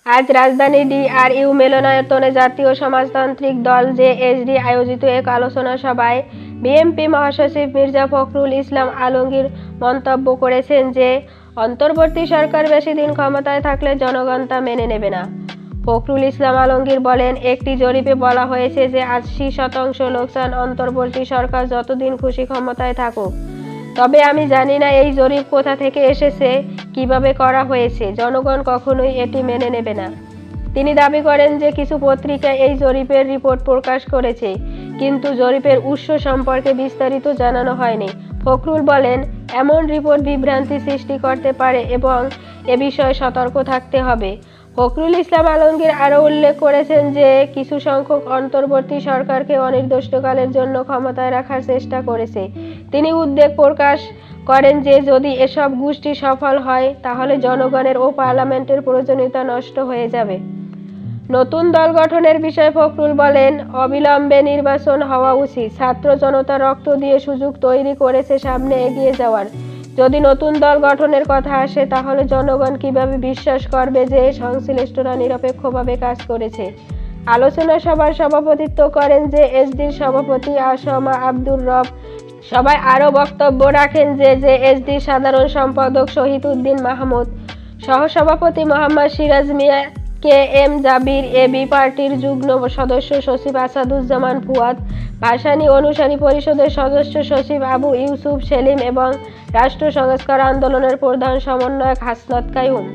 আজ রাজধানী ডিআরইউ মিলনায়তনে জাতীয় সমাজতান্ত্রিক দল জেএসডি আয়োজিত এক আলোচনা সভায় বিএনপি মহাসচিব মির্জা ফখরুল ইসলাম আলমগীর মন্তব্য করেছেন যে অন্তর্বর্তী সরকার বেশি দিন ক্ষমতায় থাকলে জনগণ তা মেনে নেবে না। ফখরুল ইসলাম আলমগীর বলেন, একটি জরিপে বলা হয়েছে যে ৮০% লোক চান অন্তর্বর্তী সরকার যতদিন খুশি ক্ষমতায় থাকুক। তবে আমি জানি না এই জরিপ কোথা থেকে এসেছে, কিভাবে করা হয়েছে। জনগণ কখনোই এটি মেনে নেবে না। তিনি দাবি করেন যে কিছু পত্রিকা এই জরিপের রিপোর্ট প্রকাশ করেছে, কিন্তু জরিপের উৎস সম্পর্কে বিস্তারিত জানানো হয়নি। ফখরুল বলেন, এমন রিপোর্ট বিভ্রান্তি সৃষ্টি করতে পারে এবং এ বিষয়ে সতর্ক থাকতে হবে। ফখরুল ইসলাম আলমগীর আরও উল্লেখ করেছেন যে কিছু সংখ্যক অন্তর্বর্তী সরকারকে অনির্দিষ্টকালের জন্য ক্ষমতায় রাখার চেষ্টা করেছে। তিনি উদ্বেগ প্রকাশ করেন যে যদি এসব গোষ্ঠী সফল হয় তাহলে জনগণের ও পার্লামেন্টের প্রয়োজনীয়তা নষ্ট হয়ে যাবে। নতুন দল গঠনের বিষয়ে ফখরুল বলেন, অবিলম্বে নির্বাচন হওয়া উচিত। ছাত্র জনতা রক্ত দিয়ে সুযোগ তৈরি করেছে সামনে এগিয়ে যাওয়ার। যদি নতুন দল গঠনের কথা আসে তাহলে জনগণ কিভাবে বিশ্বাস করবে যে সংশ্লিষ্টরা নিরপেক্ষভাবে কাজ করেছে। আলোচনা সভার সভাপতিত্ব করেন জেএসডির সভাপতি আসমা আব্দুর রব। সবাই আরও বক্তব্য রাখেন যে জেএসডির সাধারণ সম্পাদক শহীদ উদ্দিন মাহমুদ, সহসভাপতি মোহাম্মদ সিরাজ মিয়া, কে এম জাবির, এবি পার্টির যুগ্ম সদস্য সচিব আসাদুজ্জামান ফুয়াদ, ভাসানী অনুসারী পরিষদের সদস্য সচিব আবু ইউসুফ সেলিম এবং রাষ্ট্র সংস্কার আন্দোলনের প্রধান সমন্বয়ক হাসনাত কাইয়ুম।